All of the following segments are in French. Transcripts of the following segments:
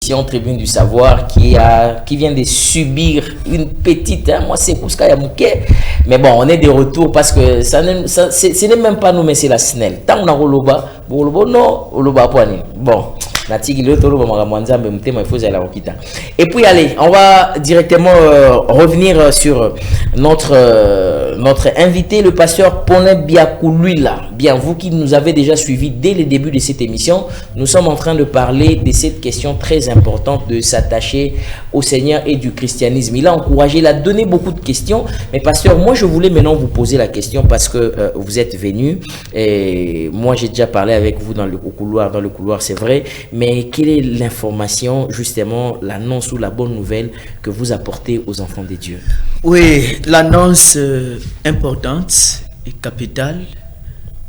l'émission Tribune du Savoir qui vient de subir une petite, moi c'est Kouska Yamouké, mais bon, on est de retour parce que ce n'est même pas nous, mais c'est la SNEL. Tant on a Roloba, non, Roloba Poani. Bon. Et puis allez, on va directement revenir sur notre invité, le pasteur Ponnet Biakoulouila. Bien, vous qui nous avez déjà suivis dès le début de cette émission, nous sommes en train de parler de cette question très importante de s'attacher au Seigneur et du christianisme. Il a encouragé, il a donné beaucoup de questions. Mais pasteur, moi je voulais maintenant vous poser la question parce que vous êtes venu et moi j'ai déjà parlé avec vous dans le couloir, c'est vrai. Mais quelle est l'information, justement, l'annonce ou la bonne nouvelle que vous apportez aux enfants de Dieu? Oui, l'annonce importante et capitale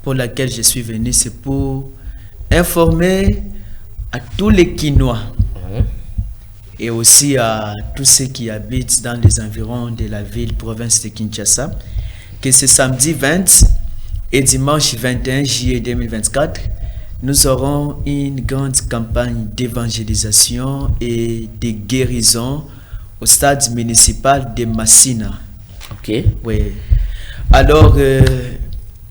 pour laquelle je suis venu, c'est pour informer à tous les Kinois et aussi à tous ceux qui habitent dans les environs de la ville, province de Kinshasa, que ce samedi 20 et dimanche 21 juillet 2024, nous aurons une grande campagne d'évangélisation et de guérison au stade municipal de Massina. Ok. Oui. Alors,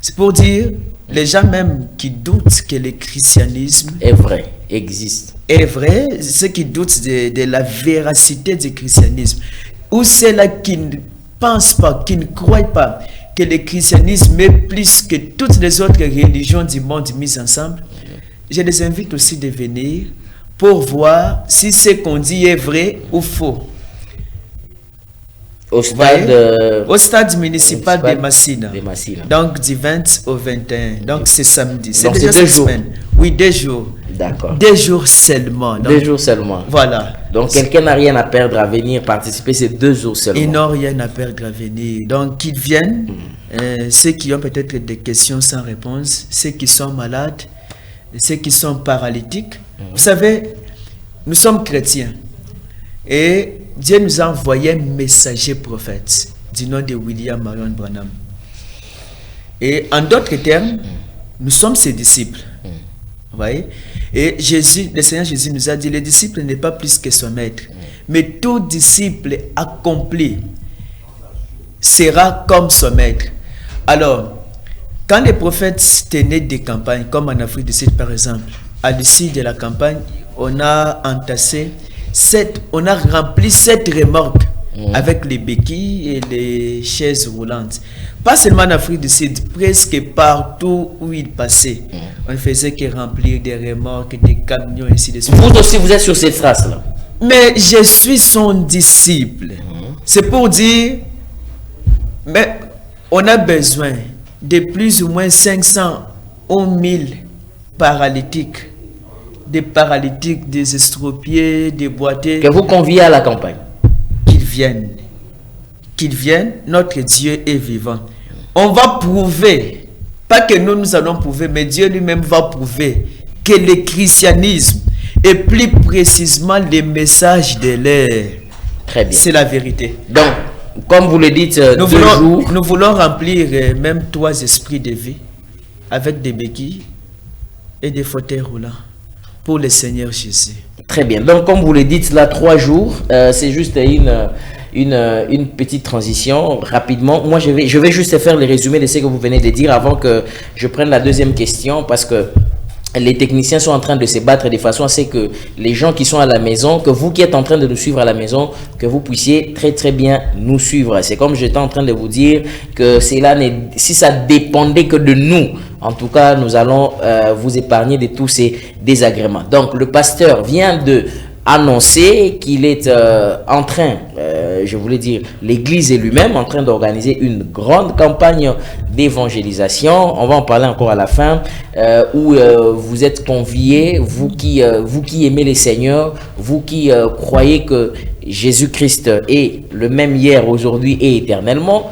c'est pour dire, les gens même qui doutent que le christianisme est vrai, existe. Est vrai, ceux qui doutent de la véracité du christianisme, ou ceux-là qui ne pensent pas, qui ne croient pas que le christianisme est plus que toutes les autres religions du monde mises ensemble, je les invite aussi de venir pour voir si ce qu'on dit est vrai ou faux. Au stade municipal de Massina. Donc du 20 au 21. Donc c'est samedi. C'est déjà 2 jours. Semaine. Oui, 2 jours. D'accord. 2 jours seulement. Donc, 2 jours seulement. Voilà. Donc quelqu'un n'a rien à perdre à venir participer ces 2 jours seulement. Ils n'ont rien à perdre à venir. Donc qu'ils viennent. Ceux qui ont peut-être des questions sans réponse, ceux qui sont malades, ceux qui sont paralytiques. Vous savez, nous sommes chrétiens. Et Dieu nous a envoyé un messager prophète du nom de William Marion Branham. Et en d'autres termes, nous sommes ses disciples. Vous voyez? Et Jésus, le Seigneur Jésus nous a dit, le disciple n'est pas plus que son maître. Mais tout disciple accompli sera comme son maître. Alors, quand les prophètes tenaient des campagnes, comme en Afrique du Sud par exemple, à l'issue de la campagne, on a entassé on a rempli 7 remorques avec les béquilles et les chaises roulantes. Pas seulement en Afrique du Sud, presque partout où ils passaient. On ne faisait que remplir des remorques, des camions, ainsi de suite. Vous aussi, vous êtes sur cette trace-là. Mais je suis son disciple. C'est pour dire, mais on a besoin de plus ou moins 500 ou 1000 paralytiques. Des paralytiques, des estropiés, des boiteux. Que vous conviez à la campagne. Qu'ils viennent. Qu'ils viennent, notre Dieu est vivant. On va prouver, pas que nous allons prouver, mais Dieu lui-même va prouver que le christianisme, et plus précisément les messages de l'air, c'est la vérité. Donc, comme vous le dites, nous voulons remplir même 3 esprits de vie avec des béquilles et des fauteuils roulants. Pour le Seigneur Jésus. Très bien. Donc, comme vous le dites, là, 3 jours, c'est juste une petite transition. Rapidement, moi, je vais juste faire le résumé de ce que vous venez de dire avant que je prenne la deuxième question, parce que les techniciens sont en train de se battre de façon à ce que les gens qui sont à la maison, que vous qui êtes en train de nous suivre à la maison, que vous puissiez très très bien nous suivre. C'est comme j'étais en train de vous dire que si ça dépendait que de nous, en tout cas, nous allons vous épargner de tous ces désagréments. Donc, le pasteur vient de annoncer qu'il est en train, je voulais dire, l'Église est lui-même en train d'organiser une grande campagne d'évangélisation. On va en parler encore à la fin, où vous êtes conviés, vous qui aimez les Seigneurs, vous qui croyez que Jésus-Christ est le même hier, aujourd'hui et éternellement.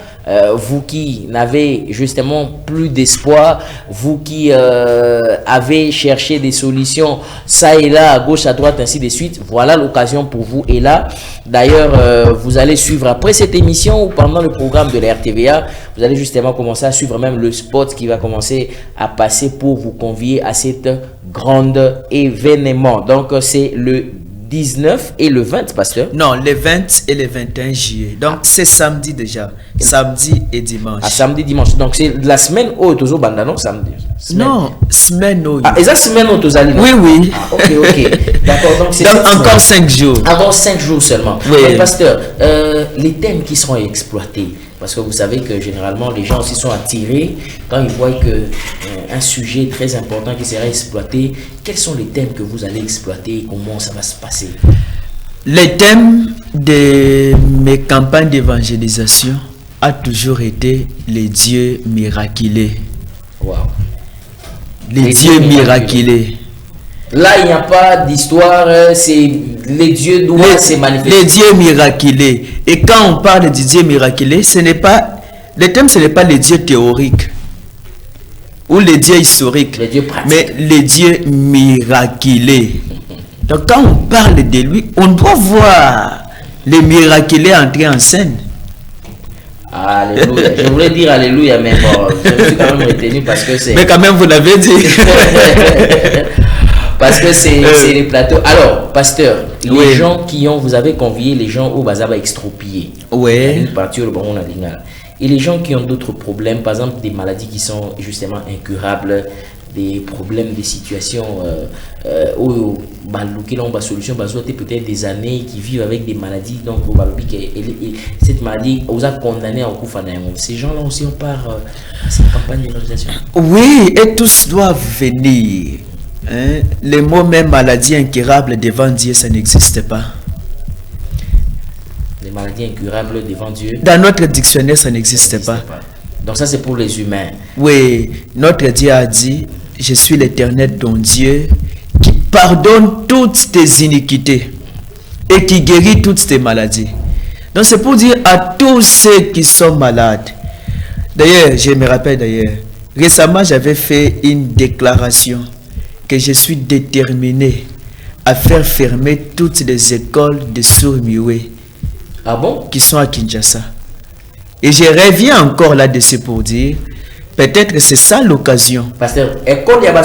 Vous qui n'avez justement plus d'espoir, vous qui avez cherché des solutions ça et là, à gauche, à droite, ainsi de suite, voilà l'occasion pour vous. Et là, d'ailleurs, vous allez suivre après cette émission ou pendant le programme de la RTVA, vous allez justement commencer à suivre même le spot qui va commencer à passer pour vous convier à cet grand événement. Donc, c'est le 19 et le 20, pasteur? Non, le 20 et le 21 juillet. Donc, c'est samedi déjà. Samedi et dimanche. Ah, samedi, dimanche. Donc, c'est la semaine où tu as banda, non? Samedi. Semaine. Non, semaine où. Ah, et ça, semaine où tu as Oui, oui. Ah, ok. D'accord. Donc, c'est encore 5 jours. Avant 5 jours seulement. Oui. Donc, pasteur, les thèmes qui seront exploités, parce que vous savez que généralement, les gens aussi sont attirés quand ils voient que un sujet très important qui sera exploité. Quels sont les thèmes que vous allez exploiter et comment ça va se passer? Les thèmes de mes campagnes d'évangélisation a toujours été les dieux miraculés. Wow. Les dieux miraculés. Là, il n'y a pas d'histoire, c'est les dieux doivent se manifester. Les dieux miraculés. Et quand on parle de dieux miraculés, ce n'est pas, le thème, ce n'est pas les dieux théoriques ou les dieux historiques, Les dieux pratiques. mais les dieux miraculés. Donc quand on parle de lui, on doit voir les miraculés entrer en scène. Alléluia. Je voulais dire Alléluia, mais bon, je me suis quand même retenu parce que c'est... Mais quand même, vous l'avez dit. Parce que c'est les plateaux. Alors, pasteur, les Oui. gens qui ont... Vous avez convié les gens au Bazaba extropiés. Ouais. Une partie au Baron Nalinga. Et les gens qui ont d'autres problèmes, par exemple des maladies qui sont justement incurables, des problèmes, des situations où on va solution, peut-être des années qui vivent avec des maladies, donc cette maladie vous a condamné en coup. Ces gens-là aussi, on part à cette campagne d'évangélisation. Oui, et tous doivent venir. Hein? Le mot même maladie incurable devant Dieu, ça n'existe pas. Les maladies incurables devant Dieu. Dans notre dictionnaire, ça n'existe pas. Donc ça, c'est pour les humains. Oui, notre Dieu a dit, je suis l'Éternel ton Dieu qui pardonne toutes tes iniquités et qui guérit toutes tes maladies. Donc c'est pour dire à tous ceux qui sont malades. D'ailleurs, je me rappelle d'ailleurs, récemment j'avais fait une déclaration que je suis déterminé à faire fermer toutes les écoles de sourds-muets. Ah bon? Qui sont à Kinshasa. Et je reviens encore là-dessus pour dire, peut-être que c'est ça l'occasion. Pasteur, école y a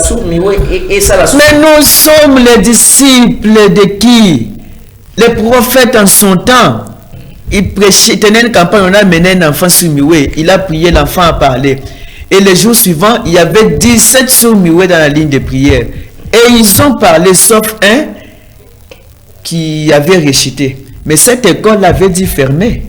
et ça la. Mais nous sommes les disciples de qui? Les prophètes en son temps. Il prêchait, il tenait une campagne, on a mené un enfant sourd-muet. Il a prié, l'enfant a parlé. Et le jour suivant, il y avait 17 sourds-muets dans la ligne de prière. Et ils ont parlé, sauf un qui avait récité. Mais cette école avait dit fermer.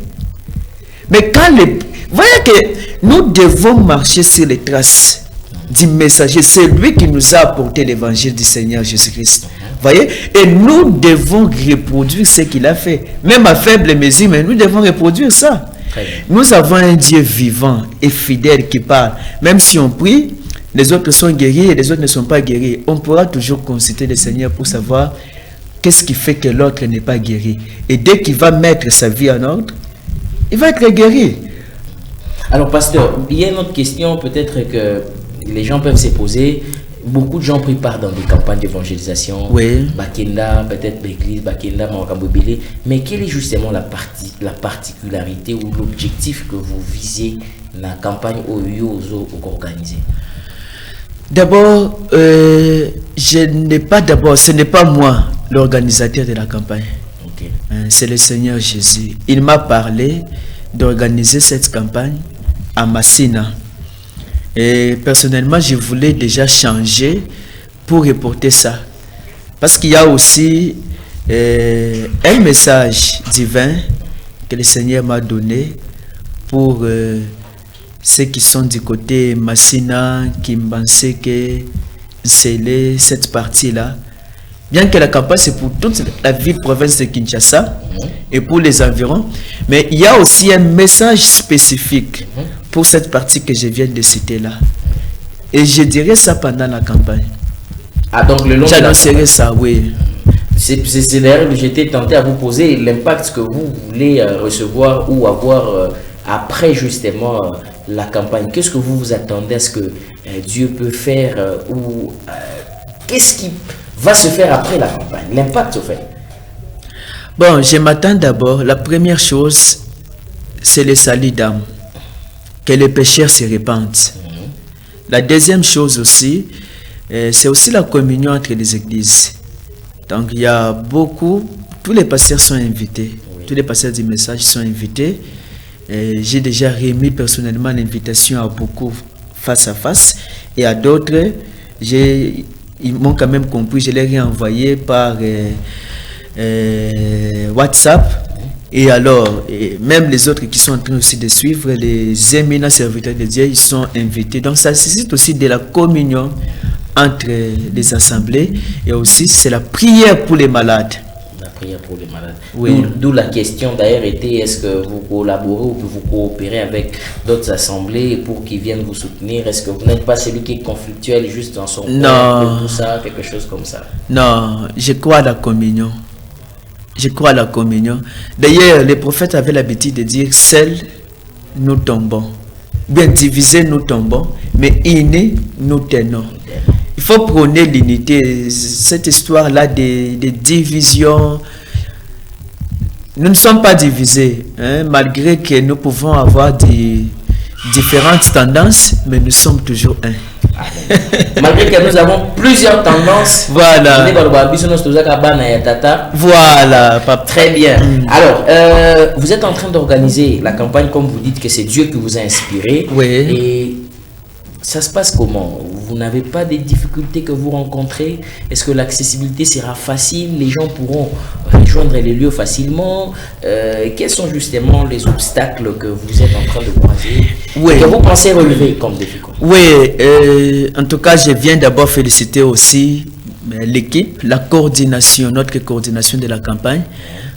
Mais quand les... Voyez que nous devons marcher sur les traces du messager. C'est lui qui nous a apporté l'évangile du Seigneur Jésus-Christ. Voyez? Et nous devons reproduire ce qu'il a fait. Même à faible mesure, mais nous devons reproduire ça. Nous avons un Dieu vivant et fidèle qui parle. Même si on prie, les autres sont guéris et les autres ne sont pas guéris. On pourra toujours consulter le Seigneur pour savoir qu'est-ce qui fait que l'autre n'est pas guéri. Et dès qu'il va mettre sa vie en ordre, il va être guéri. Alors, pasteur, il y a une autre question peut-être que les gens peuvent se poser. Beaucoup de gens prennent part dans des campagnes d'évangélisation. Oui. Bakenda, peut-être l'église, Bakenda, Mamakambobele. Mais quelle est justement la particularité ou l'objectif que vous visez dans la campagne OUYO organisée? D'abord, ce n'est pas moi l'organisateur de la campagne. Okay. C'est le Seigneur Jésus. Il m'a parlé d'organiser cette campagne à Massina. Et personnellement, je voulais déjà changer pour reporter ça. Parce qu'il y a aussi un message divin que le Seigneur m'a donné pour ceux qui sont du côté Massina, Kimbanseke, Nsele, cette partie-là. Bien que la campagne c'est pour toute la ville province de Kinshasa et pour les environs, mais il y a aussi un message spécifique pour cette partie que je viens de citer là. Et je dirais ça pendant la campagne. Ah, donc le long de la j'annoncerai ça, oui. C'est d'ailleurs que j'étais tenté à vous poser l'impact que vous voulez recevoir ou avoir après justement la campagne. Qu'est-ce que vous vous attendez à ce que Dieu peut faire ou qu'est-ce qui va se faire après la campagne? L'impact au fait. Bon, je m'attends d'abord, la première chose, c'est le salut d'âme. Que les pécheurs se répandent. La deuxième chose aussi, c'est aussi la communion entre les églises. Donc il y a beaucoup, tous les pasteurs sont invités, tous les pasteurs du message sont invités. J'ai déjà remis personnellement l'invitation à beaucoup face à face, et à d'autres, ils m'ont quand même compris, je l'ai réenvoyé par WhatsApp. Et alors, même les autres qui sont en train aussi de suivre, les éminents serviteurs de Dieu, ils sont invités. Donc ça nécessite aussi de la communion entre les assemblées, et aussi c'est la prière pour les malades. La prière pour les malades. Oui. D'où la question d'ailleurs était, est-ce que vous collaborez ou vous coopérez avec d'autres assemblées pour qu'ils viennent vous soutenir? Est-ce que vous n'êtes pas celui qui est conflictuel juste dans son coin, tout ça, quelque chose comme ça? Non, je crois à la communion. Je crois à la communion. D'ailleurs, les prophètes avaient l'habitude de dire, seuls nous tombons. Bien divisés, nous tombons, mais unis, nous tenons. Il faut prôner l'unité. Cette histoire-là des divisions, nous ne sommes pas divisés, hein, malgré que nous pouvons avoir différentes tendances, mais nous sommes toujours un. Malgré que nous avons plusieurs tendances. Voilà. Voilà. Très bien. Alors, vous êtes en train d'organiser la campagne, comme vous dites que c'est Dieu qui vous a inspiré. Oui. Et ça se passe comment? Vous n'avez pas des difficultés que vous rencontrez? Est-ce que l'accessibilité sera facile? Les gens pourront rejoindre les lieux facilement? Quels sont justement les obstacles que vous êtes en train de croiser? Oui. Que vous pensez relever comme défi? Oui, en tout cas, je viens d'abord féliciter aussi l'équipe, la coordination, notre coordination de la campagne,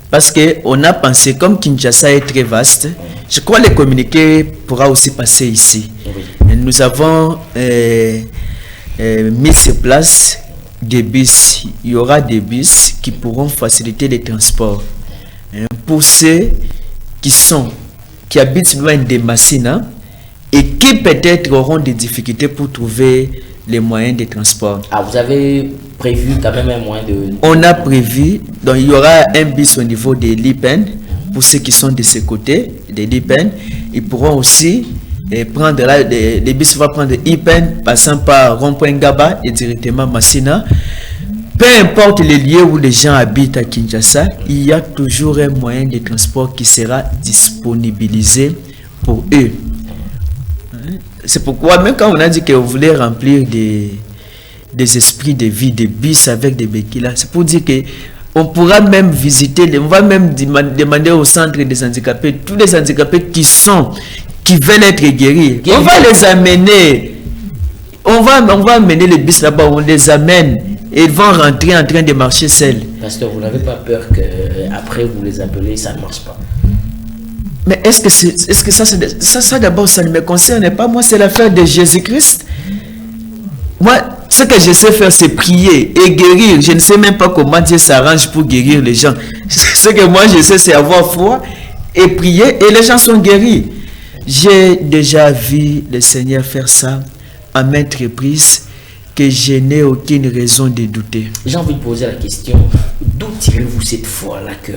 parce qu'on a pensé, comme Kinshasa est très vaste, je crois que le communiqué pourra aussi passer ici. Oui. Nous avons mis sur place des bus. Il y aura des bus qui pourront faciliter les transports. Pour ceux qui habitent loin de Massina et qui peut-être auront des difficultés pour trouver les moyens de transport. Ah, vous avez prévu quand même un moyen de... On a prévu, donc il y aura un bus au niveau de l'IPEN, pour ceux qui sont de ce côté, de l'IPEN. Ils pourront aussi prendre là, les bus vont prendre IPEN, passant par Rond-Point Ngaba et directement Massina. Peu importe les lieux où les gens habitent à Kinshasa, il y a toujours un moyen de transport qui sera disponibilisé pour eux. C'est pourquoi, même quand on a dit qu'on voulait remplir des esprits de vie, des bus avec des béquilles, c'est pour dire que on pourra même visiter, on va même demander au centre des handicapés, tous les handicapés qui veulent être guéris, on va les amener, on va amener les bus là-bas, on les amène et ils vont rentrer en train de marcher seuls. Pasteur, vous n'avez pas peur que après vous les appelez, ça ne marche pas? Mais est-ce que ça d'abord, ça ne me concerne pas. Moi, c'est l'affaire de Jésus-Christ. Moi, ce que je sais faire, c'est prier et guérir. Je ne sais même pas comment Dieu s'arrange pour guérir les gens. Ce que moi, je sais, c'est avoir foi et prier et les gens sont guéris. J'ai déjà vu le Seigneur faire ça à maintes reprises que je n'ai aucune raison de douter. J'ai envie de poser la question, d'où tirez-vous cette foi-là que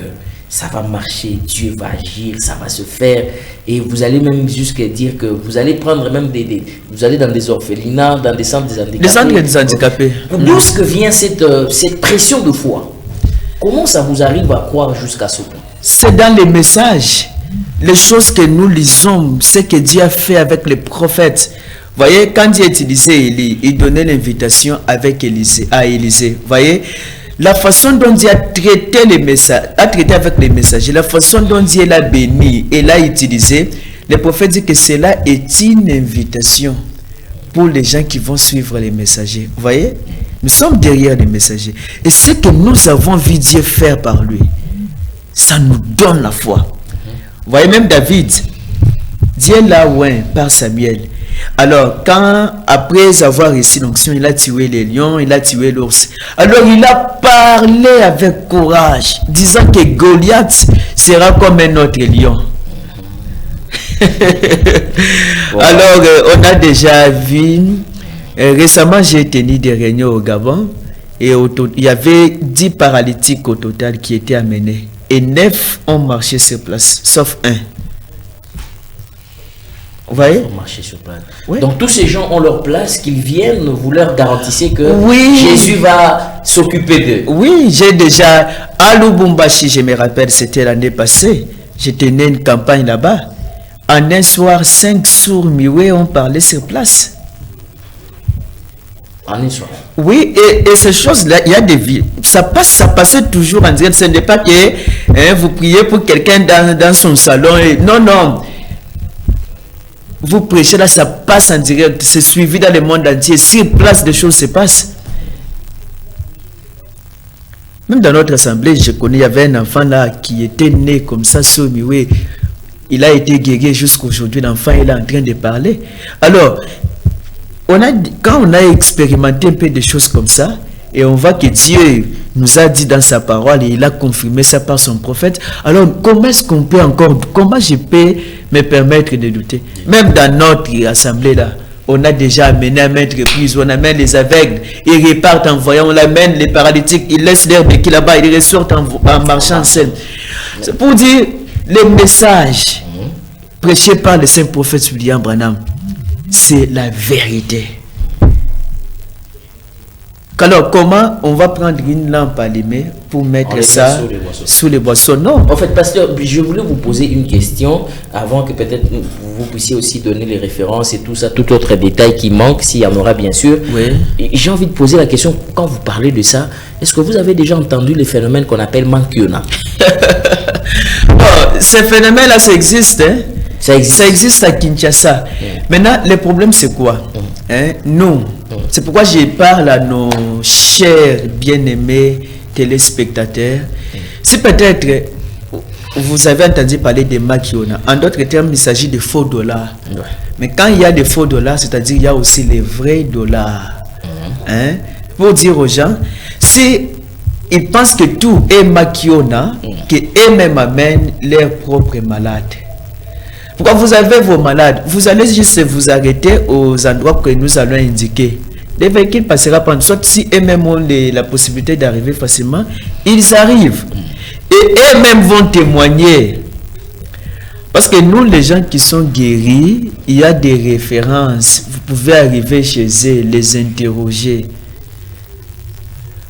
ça va marcher, Dieu va agir, ça va se faire, et vous allez même jusqu'à dire que vous allez prendre même vous allez dans des orphelinats, dans des centres des handicapés. Les centres des handicapés. D'où est-ce que vient cette pression de foi? Comment ça vous arrive à croire jusqu'à ce point? C'est dans les messages, les choses que nous lisons, ce que Dieu a fait avec les prophètes. Voyez, quand Dieu utilisait Élie, il donnait l'invitation avec à Élisée. Voyez, la façon dont Dieu a traité les messages, avec les messagers, la façon dont Dieu l'a béni et l'a utilisé, le prophète dit que cela est une invitation pour les gens qui vont suivre les messagers. Vous voyez, nous sommes derrière les messagers. Et ce que nous avons vu Dieu faire par lui, ça nous donne la foi. Vous voyez, même David, Dieu l'a oint par Samuel. Alors, après avoir reçu l'onction, il a tué les lions, il a tué l'ours. Alors, il a parlé avec courage, disant que Goliath sera comme un autre lion. Wow. Alors, on a déjà vu, récemment, j'ai tenu des réunions au Gabon, et il y avait 10 paralytiques au total qui étaient amenés. Et 9 ont marché sur place, sauf un. Vous voyez? Marcher sur place. Oui. Donc tous ces gens ont leur place, qu'ils viennent, vous leur garantissez que Oui. Jésus va s'occuper d'eux. Oui, j'ai déjà, à Lubumbashi, je me rappelle, c'était l'année passée, j'ai tenu une campagne là-bas. En un soir, 5 sourds muets ont parlé sur place. En une soir. Oui, et ces choses-là, il y a des vies. Ça passait toujours en direct. Ce n'est pas que vous priez pour quelqu'un dans son salon. Non. Vous prêchez là, ça passe en direct. C'est suivi dans le monde entier. Sur place, des choses se passent. Même dans notre assemblée, je connais, il y avait un enfant là qui était né comme ça, oui. Il a été guéri jusqu'à aujourd'hui. L'enfant il est en train de parler. Alors, quand on a expérimenté un peu de choses comme ça, et on voit que Dieu nous a dit dans sa parole, et il a confirmé ça par son prophète, alors comment est-ce qu'on peut encore, comment je peux me permettre de douter? Même dans notre assemblée là, on a déjà amené à maintes reprises, on amène les aveugles, ils repartent en voyant, on amène les paralytiques, ils laissent leur béquille là-bas, ils ressortent en marchant seul. C'est pour dire, les messages prêchés par le saint prophète William Branham, c'est la vérité. Alors, comment on va prendre une lampe allumée pour mettre ça sous les boissons? Non. En fait, pasteur, je voulais vous poser une question avant que peut-être vous puissiez aussi donner les références et tout ça, tout autre détail qui manque, s'il y en aura bien sûr. Oui. J'ai envie de poser la question, quand vous parlez de ça, est-ce que vous avez déjà entendu les phénomènes qu'on appelle Mankiona? Ces phénomènes-là, ça existe, hein? Ça existe à Kinshasa. Maintenant, le problème, c'est quoi? Nous, c'est pourquoi je parle à nos chers bien-aimés téléspectateurs. Si peut-être vous avez entendu parler de Makiona, en d'autres termes, il s'agit de faux dollars. Mais quand il y a des faux dollars, c'est-à-dire il y a aussi les vrais dollars. Pour dire aux gens, si ils pensent que tout est Makiona, qu'eux-mêmes amènent leurs propres malades. Pourquoi vous avez vos malades? Vous allez juste vous arrêter aux endroits que nous allons indiquer. Les véhicules passera par soit si eux-mêmes ont la possibilité d'arriver facilement, ils arrivent. Et eux-mêmes vont témoigner. Parce que nous, les gens qui sont guéris, il y a des références. Vous pouvez arriver chez eux, les interroger.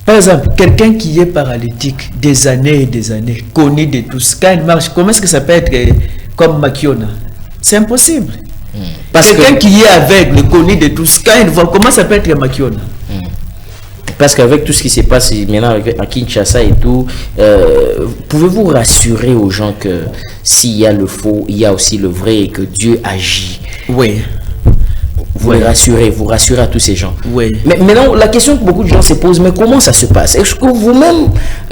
Par exemple, quelqu'un qui est paralytique des années et des années, connu de tous, quand il marche, comment est-ce que ça peut être comme Makiona? C'est impossible. Parce quelqu'un qui est aveugle, connu de tous, quand il voit, comment ça peut être Makiona? Parce qu'avec tout ce qui se passe maintenant à Kinshasa et tout, pouvez-vous rassurer aux gens que s'il y a le faux, il y a aussi le vrai et que Dieu agit? Oui. Vous les rassurez, vous rassurez à tous ces gens. Oui. Mais maintenant, la question que beaucoup de gens se posent, mais comment ça se passe? Est-ce que vous-même,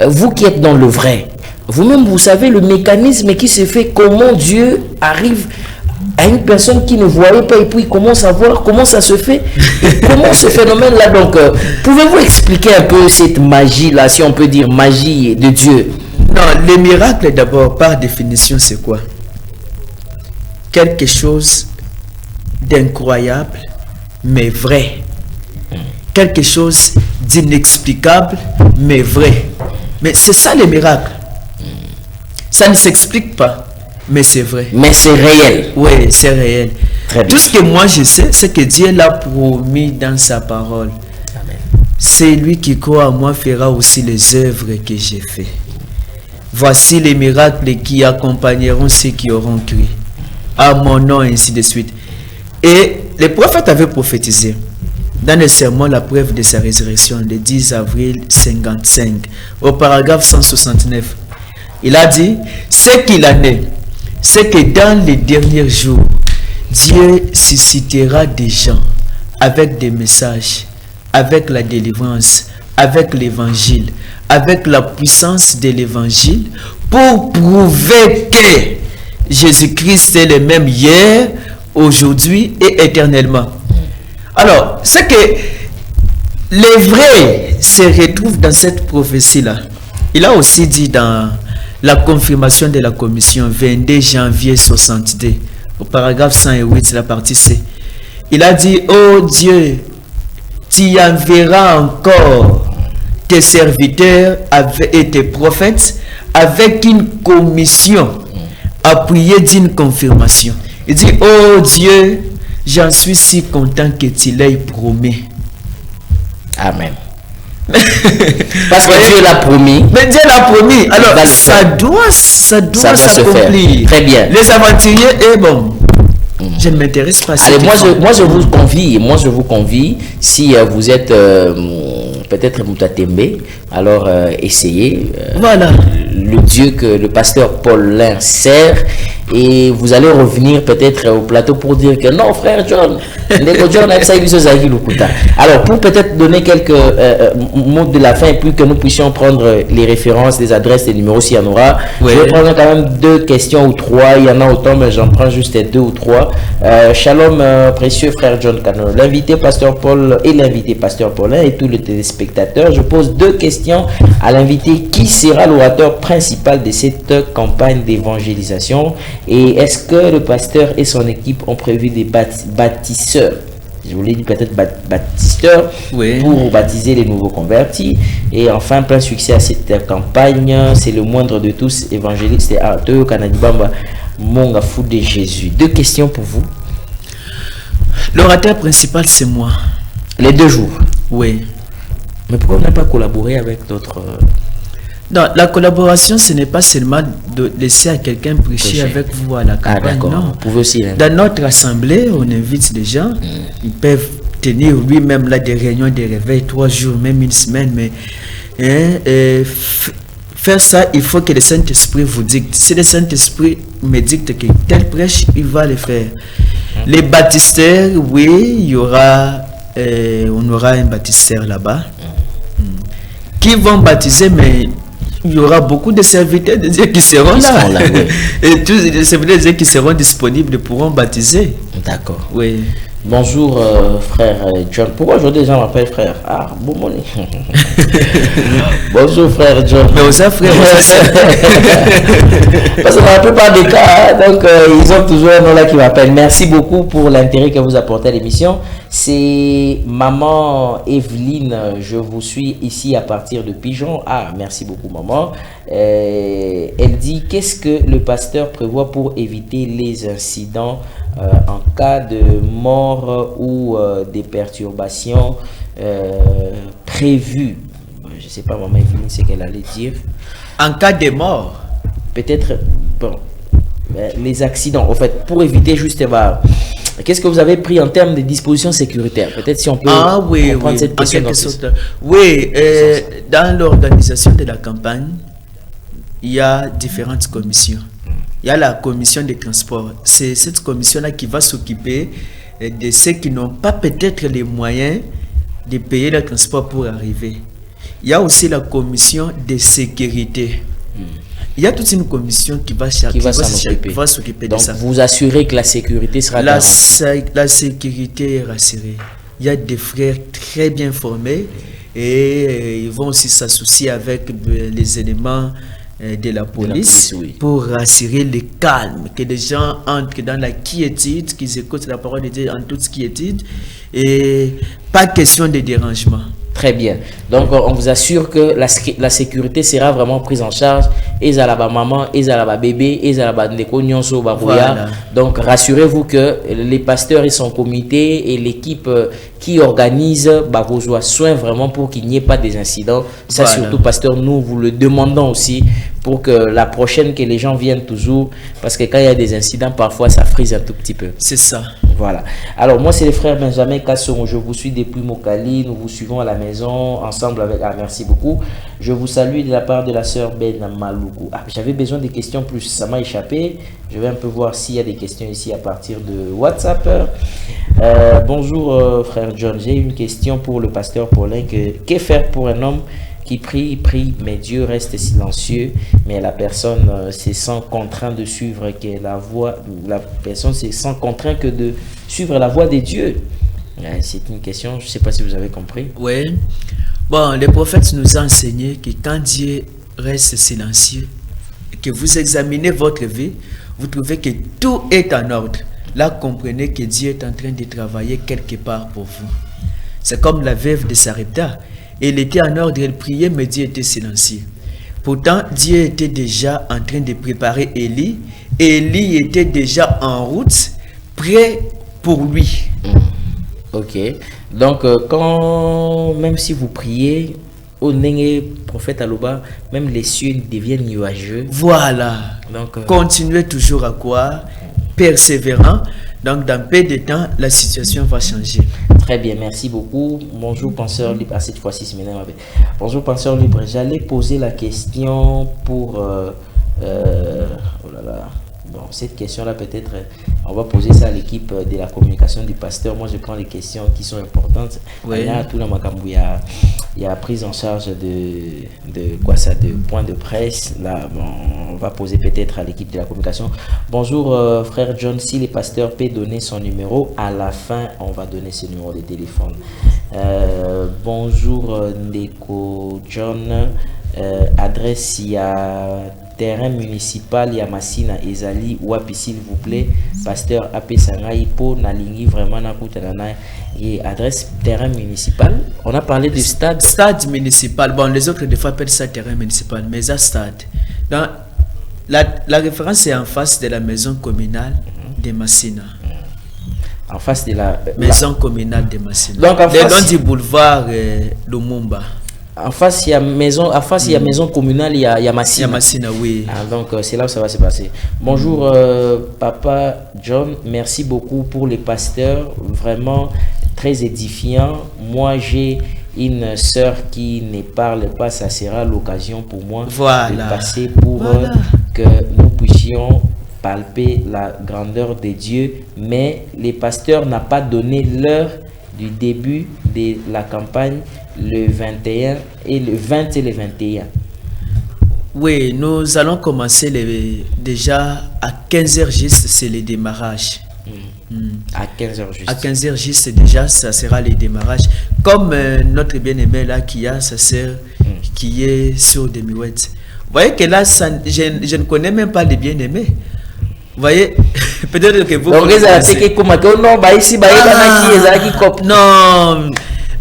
vous qui êtes dans le vrai, vous-même, vous savez le mécanisme qui se fait, comment Dieu arrive à une personne qui ne voyait pas et puis il commence à voir comment ça se fait, et comment ce phénomène-là. Donc, pouvez-vous expliquer un peu cette magie-là, si on peut dire magie de Dieu? Non, les miracles d'abord, par définition, c'est quoi? Quelque chose d'incroyable, mais vrai. Quelque chose d'inexplicable, mais vrai. Mais c'est ça les miracles. Ça ne s'explique pas, mais c'est vrai. Mais c'est réel. Oui, c'est réel. Très bien. Tout ce que moi je sais, c'est que Dieu l'a promis dans sa parole. Amen. C'est lui qui croit en moi fera aussi les œuvres que j'ai fait. Voici les miracles qui accompagneront ceux qui auront cru. À mon nom, ainsi de suite. Et les prophètes avaient prophétisé dans le sermon La preuve de sa résurrection, le 10 avril 55, au paragraphe 169. Il a dit, ce qu'il en est, c'est que dans les derniers jours, Dieu suscitera des gens avec des messages, avec la délivrance, avec l'évangile, avec la puissance de l'évangile, pour prouver que Jésus-Christ est le même hier, aujourd'hui et éternellement. Alors, c'est que les vrais se retrouvent dans cette prophétie-là. Il a aussi dit dans la confirmation de la commission 22 janvier 62, au paragraphe 108, la partie C. Il a dit, oh Dieu, tu enverras encore tes serviteurs et tes prophètes avec une commission appuyée d'une confirmation. Il dit, oh Dieu, j'en suis si content que tu l'aies promis. Amen. Parce que Dieu l'a promis. Mais Dieu l'a promis. Alors, ça doit s'accomplir. Très bien. Les aventuriers, bon, je ne m'intéresse pas. Allez, moi je vous convie, si vous êtes peut-être Moutatembe, alors essayez. Voilà. Le Dieu que le pasteur Paulin sert, et vous allez revenir peut-être au plateau pour dire que non, frère John, alors pour peut-être donner quelques mots de la fin, et puis que nous puissions prendre les références, les adresses, les numéros s'il y en aura. Oui. Je vais prendre quand même 2 questions ou 3, il y en a autant, mais j'en prends juste 2 ou 3. Shalom, précieux frère John Cano, l'invité pasteur Paul et l'invité pasteur Paulin et tous les téléspectateurs. Je pose 2 questions à l'invité. Qui sera l'orateur principal de cette campagne d'évangélisation? Et est-ce que le pasteur et son équipe ont prévu des bâtisseurs? Je voulais dire peut-être baptisteurs, oui, pour baptiser les nouveaux convertis. Et enfin, plein succès à cette campagne. C'est le moindre de tous, évangéliste et Arthur Kanadibamba Monga Fou de Jésus. 2 questions pour vous. L'orateur principal, c'est moi. Les 2 jours? Oui. Mais pourquoi on n'a pas collaboré avec d'autres? Non, la collaboration, ce n'est pas seulement de laisser à quelqu'un prêcher avec vous à la campagne. Non. Vous pouvez aussi, hein. Dans notre assemblée, on invite des gens. Ils peuvent tenir lui-même là des réunions, des réveils, 3 jours, même 1 semaine. Mais faire ça, il faut que le Saint-Esprit vous dicte. Si le Saint-Esprit me dicte que tel prêche, il va le faire. Les baptisteurs, oui, il y aura, on aura un baptisteur là-bas. Qui vont baptiser, mais il y aura beaucoup de serviteurs de Dieu qui seront là. Oui. Et tous les serviteurs de Dieu qui seront disponibles pourront baptiser. D'accord. Oui. Bonjour frère John. Pourquoi aujourd'hui les gens m'appellent frère? Ah, bon monnaie. Bonjour frère John. Mais aux frère. Parce que dans la plupart des cas, donc ils ont toujours un nom là qui m'appelle. Merci beaucoup pour l'intérêt que vous apportez à l'émission. C'est maman Evelyne. Je vous suis ici à partir de Pigeon. Ah, merci beaucoup maman. Elle dit, qu'est-ce que le pasteur prévoit pour éviter les incidents en cas de mort ou des perturbations prévues? Je ne sais pas, maman Evelyne, ce qu'elle allait dire. En cas de mort? Peut-être, bon, les accidents, en fait, pour éviter juste... qu'est-ce que vous avez pris en termes de dispositions sécuritaires? Peut-être si on peut prendre cette question. Oui, dans l'organisation de la campagne, il y a différentes commissions. Il y a la commission des transports. C'est cette commission-là qui va s'occuper de ceux qui n'ont pas peut-être les moyens de payer le transport pour arriver. Il y a aussi la commission de sécurité. Il y a toute une commission qui va s'occuper de ça. Donc, vous assurez que la sécurité sera garantie. La sécurité est rassurée. Il y a des frères très bien formés et ils vont aussi s'associer avec les éléments de la police, oui, pour rassurer le calme, que les gens entrent dans la quiétude, qu'ils écoutent la parole de Dieu en toute quiétude et pas question de dérangement. Très bien. Donc, on vous assure que la sécurité sera vraiment prise en charge. Ezalaba maman, ezalaba bébé, ezalaba ndeko nyonso babouya. Donc, rassurez-vous que les pasteurs et son comité et l'équipe qui organise besoin soin vraiment pour qu'il n'y ait pas des incidents. Ça, surtout, pasteur, nous vous le demandons aussi pour que la prochaine, que les gens viennent toujours. Parce que quand il y a des incidents, parfois, ça frise un tout petit peu. C'est ça. Voilà. Alors, moi, c'est le frère Benjamin Kasson. Je vous suis depuis Mokali. Nous vous suivons à la maison ensemble avec... Ah, merci beaucoup. Je vous salue de la part de la sœur Ben Maloukou. Ah, j'avais besoin des questions plus. Ça m'a échappé. Je vais un peu voir s'il y a des questions ici à partir de WhatsApp. Bonjour, frère John. J'ai une question pour le pasteur Paulin. Que faire pour un homme qui prie, mais Dieu reste silencieux, mais la personne se sent contraint de suivre la personne se sent contraint que de suivre la voie de Dieu. C'est une question, je ne sais pas si vous avez compris. Oui. Bon, le prophète nous a enseigné que quand Dieu reste silencieux, que vous examinez votre vie, vous trouvez que tout est en ordre. Là, comprenez que Dieu est en train de travailler quelque part pour vous. C'est comme la veuve de Sarepta. Elle était en ordre, elle priait, mais Dieu était silencieux. Pourtant, Dieu était déjà en train de préparer Élie. Élie était déjà en route prêt pour lui. Ok. Donc, même si vous priez, au Nenge, prophète Aloba, même les cieux deviennent nuageux. Voilà. Donc, continuez toujours à croire, persévérant. Donc, dans peu de temps, la situation va changer. Très bien, merci beaucoup. Bonjour, penseur libre. Ah, cette fois-ci, c'est maintenant. Bonjour, penseur libre. J'allais poser la question pour... oh là là. Bon, cette question-là, peut-être, on va poser ça à l'équipe de la communication du pasteur. Moi, je prends les questions qui sont importantes. Oui. Il y a tout dans ma cambou, il y a prise en charge de points de presse. Là, bon, on va poser peut-être à l'équipe de la communication. Bonjour, frère John. Si les pasteurs peuvent donner son numéro, à la fin, on va donner ce numéro de téléphone. Bonjour, Ndeko John. Adresse, il y a terrain municipal, il y a Massina Ezali Wapi, s'il vous plaît, pasteur AP Sangai Po Nalingi, vraiment Nakutanana. Et adresse terrain municipal. On a parlé du stade. Stade municipal. Bon, les autres des fois appellent ça terrain municipal, mais ça stade. Donc, la référence est en face de la maison communale de Massina. En face de la maison communale de Massina. Donc, en face du boulevard Lumumba. En face, il y a maison, il y a maison communale, il y a Massina. Il y a Massina, oui. Ah, donc, c'est là où ça va se passer. Bonjour, Papa John. Merci beaucoup pour les pasteurs. Vraiment très édifiant. Moi, j'ai une sœur qui ne parle pas. Ça sera l'occasion pour moi de passer pour que nous puissions palper la grandeur de Dieu. Mais les pasteurs n'ont pas donné l'heure du début de la campagne, le 21 et le 20 et le 21. Oui, nous allons commencer déjà à 15h juste, c'est le démarrage. À 15h juste. À 15h juste déjà, ça sera le démarrage. Comme notre bien-aimé là qui a sa sœur qui est sur Demiouette. Vous voyez que là, je ne connais même pas les bien-aimés. Vous voyez, peut-être que vous... Non,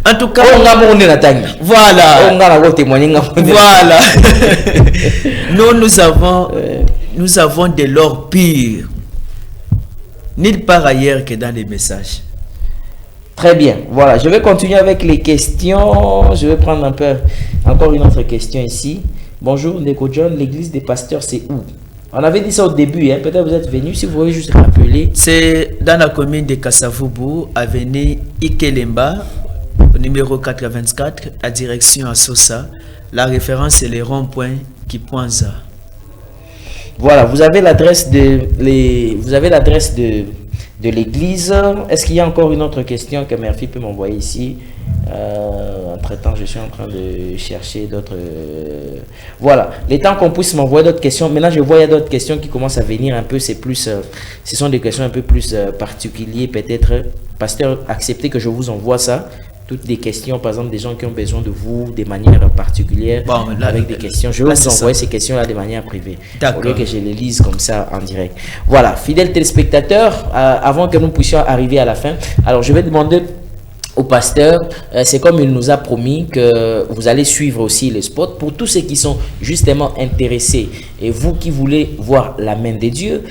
en tout cas... Voilà. Voilà. Nous avons de l'or pire. Nulle part ailleurs que dans les messages. Très bien. Voilà, je vais continuer avec les questions. Je vais prendre encore une autre question ici. Bonjour, Ndeko John. L'église des pasteurs, c'est où? On avait dit ça au début, hein? Peut-être vous êtes venu, si vous voulez juste rappeler. C'est dans la commune de Kassavubu, avenue Ikelemba, numéro 84, à direction à Sosa. La référence est les ronds-points qui pointent ça. Voilà, vous avez l'adresse de l'église. Est-ce qu'il y a encore une autre question que Murphy peut m'envoyer ici? Entre-temps, je suis en train de chercher d'autres... Voilà, les temps qu'on puisse m'envoyer d'autres questions. Maintenant, je vois il y a d'autres questions qui commencent à venir un peu. C'est plus, ce sont des questions un peu plus particulières, peut-être. Pasteur, acceptez que je vous envoie ça. Toutes des questions, par exemple, des gens qui ont besoin de vous de manière particulière, bon, là, avec des questions. Je vais vous envoyer ces questions-là de manière privée. Au lieu que je les lise comme ça en direct. Voilà, fidèles téléspectateurs, avant que nous puissions arriver à la fin, alors je vais demander au pasteur, c'est comme il nous a promis que vous allez suivre aussi les spots pour tous ceux qui sont justement intéressés. Et vous qui voulez voir la main de Dieu,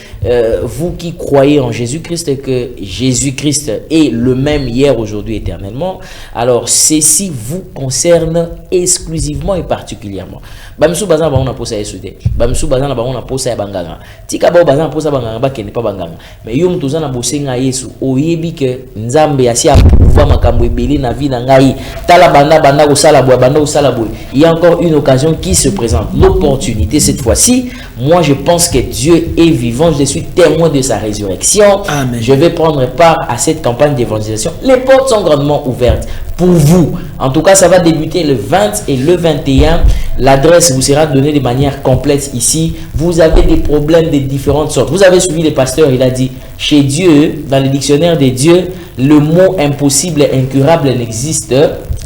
vous qui croyez en Jésus-Christ, que Jésus-Christ est le même hier, aujourd'hui, éternellement, alors ceci vous concerne exclusivement et particulièrement. Bamsou bazan ba on a posé esudé. Bamsou bazan ba on a posé banganga. Tika ba bazan posé banganga ba kene pa banganga. Mais yom tozana bosenga Yesu oyebi ke Nzambe asia pouvoir makambo ebeli na vie na ngai. Tala banda ko sala boy banda ko sala boy. Il y a encore une occasion qui se présente, l'opportunité cette fois-ci. Moi je pense que Dieu est vivant, je suis témoin de sa résurrection. Amen. Je vais prendre part à cette campagne d'évangélisation. Les portes sont grandement ouvertes pour vous. En tout cas, ça va débuter le 20 et le 21. L'adresse vous sera donnée de manière complète ici. Vous avez des problèmes de différentes sortes. Vous avez suivi le pasteur, il a dit, chez Dieu, dans le dictionnaire de Dieu, le mot impossible et incurable n'existe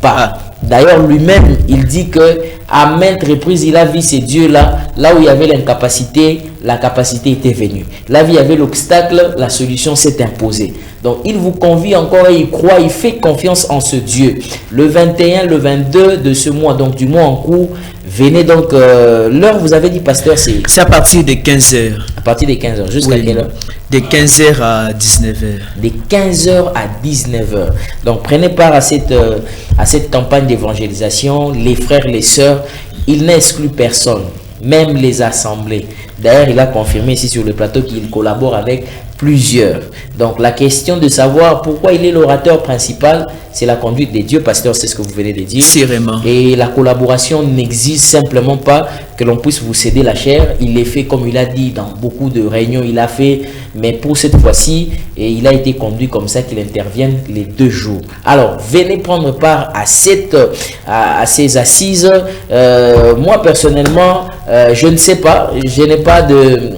pas. D'ailleurs, lui-même, il dit que à maintes reprises, il a vu ces dieux-là, là où il y avait l'incapacité, la capacité était venue. Là où il y avait l'obstacle, la solution s'est imposée. Donc, il vous convie encore et il croit, il fait confiance en ce Dieu. Le 21, le 22 de ce mois, donc du mois en cours, Venez donc, l'heure, vous avez dit, pasteur, c'est à partir de 15h. À partir de 15h, jusqu'à quelle heure? De 15h à 19h. De 15h à 19h. Donc, prenez part à cette campagne d'évangélisation. Les frères, les sœurs, il n'exclut personne, même les assemblées. D'ailleurs, il a confirmé ici sur le plateau qu'il collabore avec plusieurs. Donc, la question de savoir pourquoi il est l'orateur principal, c'est la conduite de Dieu, pasteur, c'est ce que vous venez de dire. Sûrement. Et la collaboration n'existe simplement pas que l'on puisse vous céder la chair. Il est fait, comme il a dit, dans beaucoup de réunions, il a fait, mais pour cette fois-ci, et il a été conduit comme ça qu'il intervienne les 2 jours. Alors, venez prendre part à ces assises. Moi, personnellement, je ne sais pas, je n'ai pas de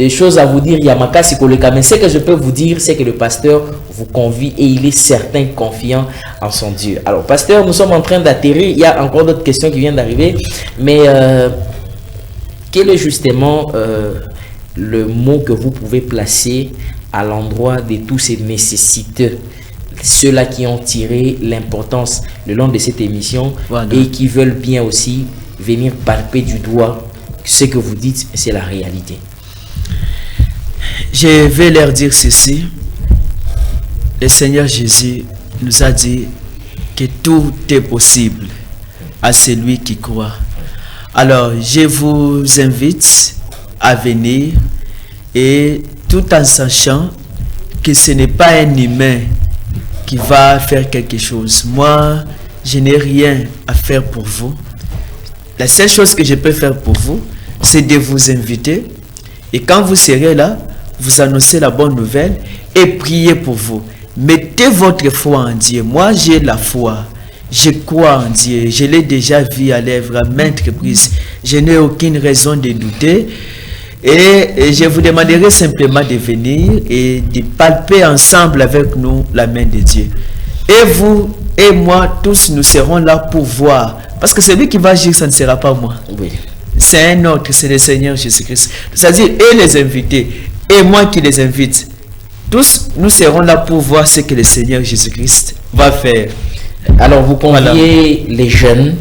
choses à vous dire, Yamaka Sikoleka, mais ce que je peux vous dire, c'est que le pasteur vous convie et il est certain, confiant en son Dieu. Alors, pasteur, nous sommes en train d'atterrir, il y a encore d'autres questions qui viennent d'arriver, mais quel est justement le mot que vous pouvez placer à l'endroit de tous ces nécessiteux, ceux-là qui ont tiré l'importance le long de cette émission, voilà, et qui veulent bien aussi venir palper du doigt ce que vous dites, c'est la réalité? Je vais leur dire ceci. Le Seigneur Jésus nous a dit que tout est possible à celui qui croit. Alors, je vous invite à venir, et tout en sachant que ce n'est pas un humain qui va faire quelque chose. Moi, je n'ai rien à faire pour vous. La seule chose que je peux faire pour vous, c'est de vous inviter, et quand vous serez là, vous annoncez la bonne nouvelle et priez pour vous. Mettez votre foi en Dieu. Moi, j'ai la foi. Je crois en Dieu. Je l'ai déjà vu à l'œuvre à maintes reprises. Je n'ai aucune raison de douter. Et je vous demanderai simplement de venir et de palper ensemble avec nous la main de Dieu. Et vous et moi, tous, nous serons là pour voir. Parce que celui qui va agir, ça ne sera pas moi. Oui. C'est un autre, c'est le Seigneur Jésus-Christ. C'est-à-dire, et les invités, et moi qui les invite. Tous, nous serons là pour voir ce que le Seigneur Jésus-Christ va faire. Alors, vous conviez les jeunes,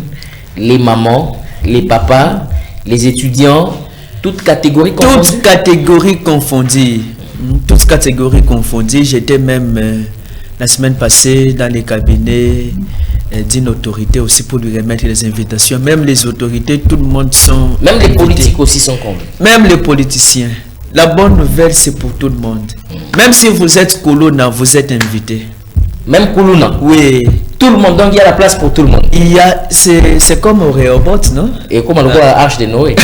les mamans, les papas, les étudiants, toutes catégories confondues? Toutes catégories confondues. Toutes catégories confondues. J'étais même la semaine passée dans les cabinets d'une autorité aussi pour lui remettre les invitations. Même les autorités, tout le monde sont... Même les politiques aussi sont conviés. Même les politiciens. La bonne nouvelle, c'est pour tout le monde. Même si vous êtes Kolona, vous êtes invité. Même Kolona? Oui. Tout le monde, donc il y a la place pour tout le monde. Il y a, c'est comme au Rehoboth, non? Et comme on le voit à l'Arche de Noé.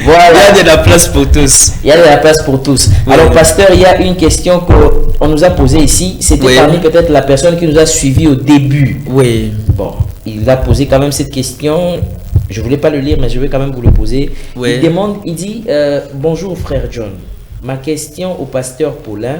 Voilà. Il y a de la place pour tous. Il y a de la place pour tous. Oui. Alors, pasteur, il y a une question qu'on nous a posée ici. C'était oui. Parmi peut-être la personne qui nous a suivis au début. Oui. Bon, il a posé quand même cette question. Je ne voulais pas le lire, mais je vais quand même vous le poser. Oui. Il dit, bonjour frère John. Ma question au pasteur Paulin,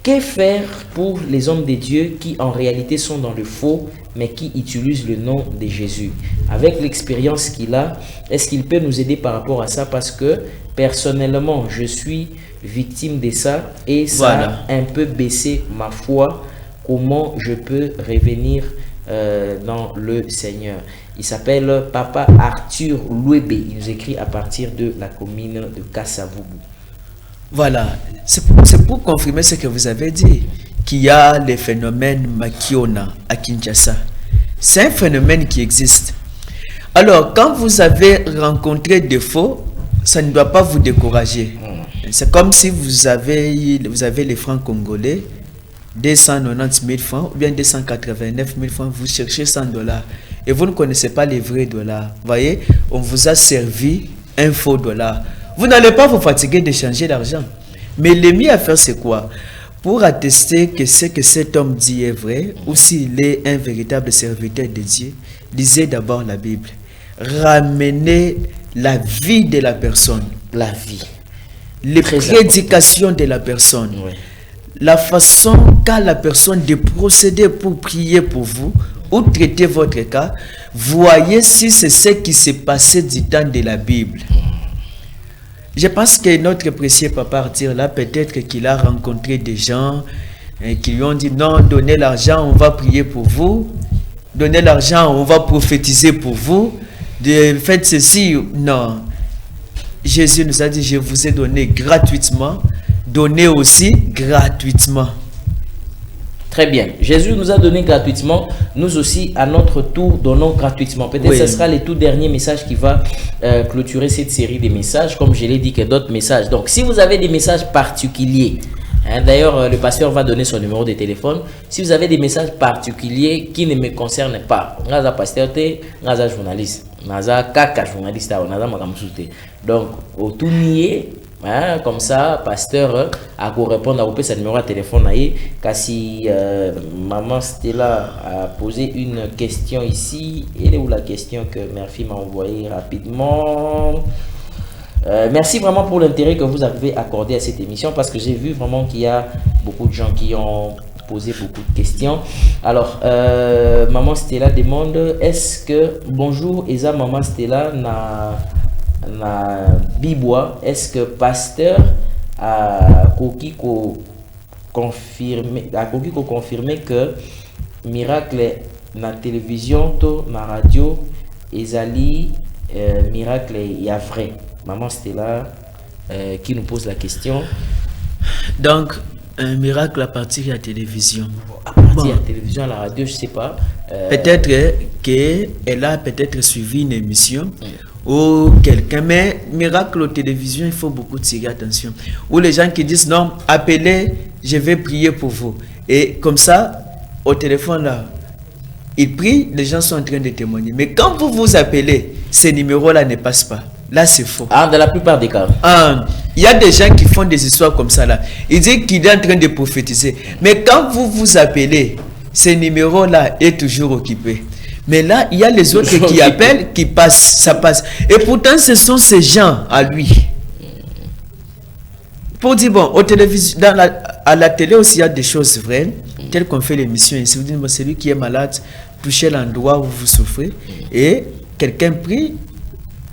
que faire pour les hommes de Dieu qui en réalité sont dans le faux, mais qui utilisent le nom de Jésus? Avec l'expérience qu'il a, est-ce qu'il peut nous aider par rapport à ça? Parce que personnellement, je suis victime de ça et ça a un peu baissé ma foi. Comment je peux revenir dans le Seigneur? Il s'appelle Papa Arthur Louébé. Il nous écrit à partir de la commune de Kassavubu. Voilà, c'est pour confirmer ce que vous avez dit, qu'il y a le phénomène Makiona à Kinshasa. C'est un phénomène qui existe. Alors, quand vous avez rencontré des faux, ça ne doit pas vous décourager. C'est comme si vous avez les francs congolais, 290 000 francs ou bien 289 000 francs, vous cherchez $100 et vous ne connaissez pas les vrais dollars. Vous voyez, on vous a servi un faux dollar. Vous n'allez pas vous fatiguer d'échanger l'argent. Mais le mieux à faire, c'est quoi? Pour attester que ce que cet homme dit est vrai, ou s'il est un véritable serviteur de Dieu, lisez d'abord la Bible. Ramenez la vie de la personne. La vie. Les prédications de la personne. Oui. La façon qu'a la personne de procéder pour prier pour vous, ou traiter votre cas, voyez si c'est ce qui s'est passé du temps de la Bible. Je pense que notre précieux papa Arthur là, peut-être qu'il a rencontré des gens qui lui ont dit non, donnez l'argent, on va prier pour vous. Donnez l'argent, on va prophétiser pour vous. Faites ceci. Non. Jésus nous a dit, je vous ai donné gratuitement. Donnez aussi gratuitement. Très bien. Jésus nous a donné gratuitement. Nous aussi, à notre tour, donnons gratuitement. Peut-être que ce sera le tout dernier message qui va clôturer cette série de messages. Comme je l'ai dit, que d'autres messages. Donc, si vous avez des messages particuliers, d'ailleurs, le pasteur va donner son numéro de téléphone. Si vous avez des messages particuliers qui ne me concernent pas, Naza pasteur, Naza journaliste, Naza kaka journaliste, Naza makamsoute. Donc, au tout nier, comme ça, pasteur a go répondre à sa numéro de téléphone. Kasi maman Stella a posé une question ici. Elle est où la question que Murphy m'a envoyée rapidement? Merci vraiment pour l'intérêt que vous avez accordé à cette émission, parce que j'ai vu vraiment qu'il y a beaucoup de gens qui ont posé beaucoup de questions. Alors, maman Stella demande, est-ce que, bonjour Eza maman Stella, na Bibois, est-ce que pasteur a confirmé que miracle na télévision to na radio ezali miracle y a vrai? Maman Stella qui nous pose la question. Donc, un miracle à partir de la télévision. À partir de la télévision, à la radio, je ne sais pas. Peut-être qu'elle a peut-être suivi une émission ou quelqu'un, mais miracle aux télévisions, il faut beaucoup tirer attention. Ou les gens qui disent non, appelez, je vais prier pour vous. Et comme ça, au téléphone là, ils prient, les gens sont en train de témoigner. Mais quand vous vous appelez, ces numéros-là ne passent pas. Là, c'est faux. Ah, dans la plupart des cas. Il y a des gens qui font des histoires comme ça là. Ils disent qu'il est en train de prophétiser. Mais quand vous vous appelez, ce numéro-là est toujours occupé. Mais là, il y a les autres qui appellent, qui passent, ça passe. Et pourtant, ce sont ces gens à lui. Pour dire, bon, au télévision, à la télé aussi, il y a des choses vraies, telles qu'on fait l'émission. Et si vous dites, bon, celui qui est malade, touchez l'endroit où vous souffrez. Et quelqu'un prie.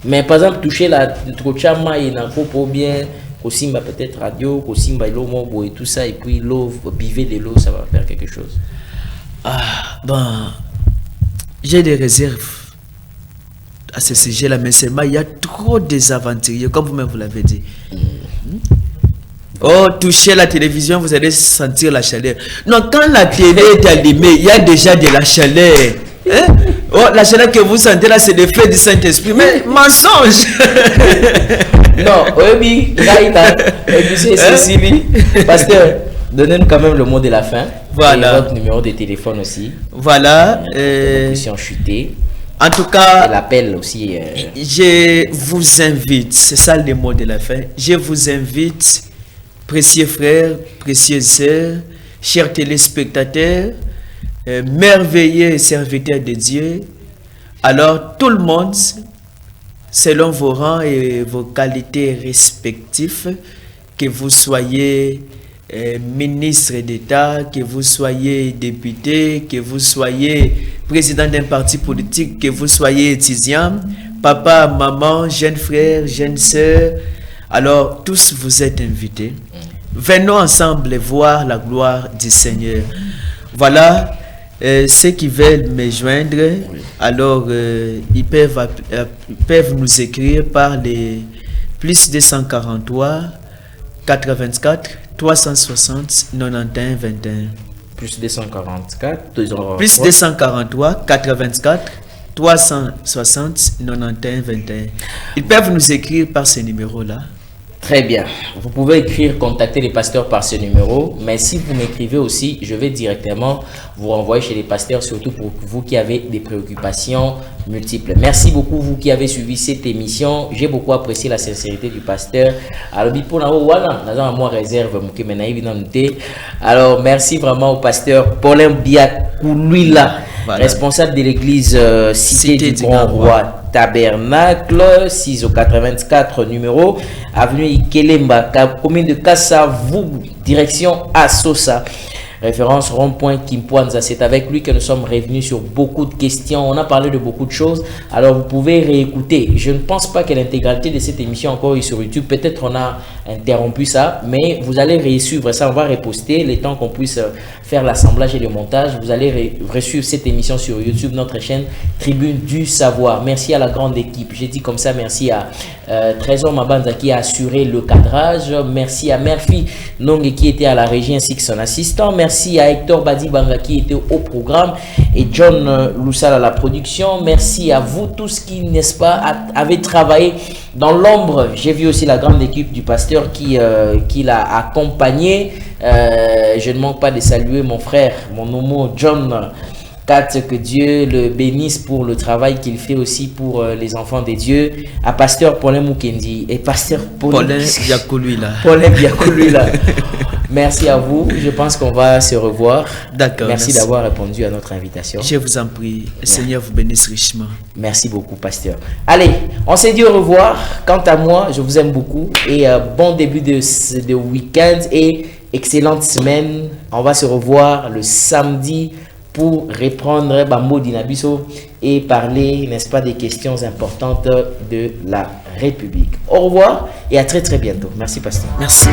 Mais par exemple, toucher la trochama et n'a pas bien, Kosimba peut-être radio, Kosimba l'eau et tout ça, et puis l'eau, buvez de l'eau, ça va faire quelque chose. Ah, bon, j'ai des réserves à ce sujet-là, mais seulement il y a trop de désaventuriers, comme vous-même vous l'avez dit. Oh, toucher la télévision, vous allez sentir la chaleur. Non, quand la télé est allumée, il y a déjà de la chaleur. Hein? Oh, la chaleur que vous sentez là, c'est l'effet du Saint-Esprit. Mais mensonge! Non, oui, c'est pasteur, donnez-nous quand même le mot de la fin. Voilà. Et votre numéro de téléphone aussi. Voilà. Chuter. En tout cas, l'appel aussi. Je vous invite, c'est ça le mot de la fin. Je vous invite, précieux frères, précieuses sœurs, chers téléspectateurs, merveilleux serviteurs de Dieu. Alors, tout le monde, selon vos rangs et vos qualités respectives, que vous soyez ministre d'État, que vous soyez député, que vous soyez président d'un parti politique, que vous soyez étudiant, papa, maman, jeunes frères, jeunes sœurs, alors tous vous êtes invités. Venons ensemble voir la gloire du Seigneur. Voilà, ceux qui veulent me joindre, alors ils peuvent nous écrire par les plus 243 84 360 91 21. Plus 244. Plus 243 84 360 91 21. Ils peuvent nous écrire par ce numéro-là. Très bien. Vous pouvez écrire, contacter les pasteurs par ce numéro. Mais si vous m'écrivez aussi, je vais directement vous renvoyer chez les pasteurs, surtout pour vous qui avez des préoccupations multiples. Merci beaucoup, vous qui avez suivi cette émission. J'ai beaucoup apprécié la sincérité du pasteur. Alors, merci vraiment au pasteur Paulin Biakoulouila, voilà, responsable de l'église Cité du Grand Roi Tabernacle, 6 au 84 numéro, avenue Ikelemba, commune de Kassavou, direction Assosa. Référence rond-point Kimpoanza. C'est avec lui que nous sommes revenus sur beaucoup de questions. On a parlé de beaucoup de choses. Alors vous pouvez réécouter. Je ne pense pas que l'intégralité de cette émission encore est sur YouTube. Peut-être on a interrompu ça, mais vous allez résuivre ça, on va reposter les temps qu'on puisse faire l'assemblage et le montage. Vous allez resuivre cette émission sur YouTube, notre chaîne Tribune du Savoir. Merci à la grande équipe. J'ai dit comme ça, merci à Trésor Mabanza qui a assuré le cadrage. Merci à Murphy Nongue qui était à la régie ainsi que son assistant. Merci à Hector Badibanga qui était au programme et John Loussal à la production. Merci à vous tous qui, n'est-ce pas, avez travaillé dans l'ombre. J'ai vu aussi la grande équipe du pasteur qui l'a accompagné. Je ne manque pas de saluer mon frère, mon homo John. Que Dieu le bénisse pour le travail qu'il fait aussi pour les enfants de Dieu. À pasteur Paulin Mukendi et pasteur Paulin Biakolui là. Merci à vous. Je pense qu'on va se revoir. D'accord. Merci d'avoir répondu à notre invitation. Je vous en prie. Le Seigneur vous bénisse richement. Merci beaucoup, pasteur. Allez, on s'est dit au revoir. Quant à moi, je vous aime beaucoup et bon début de week-end et excellente semaine. On va se revoir le samedi pour reprendre Bambo Dinabiso et parler, n'est-ce pas, des questions importantes de la République. Au revoir et à très très bientôt. Merci, pasteur. Merci.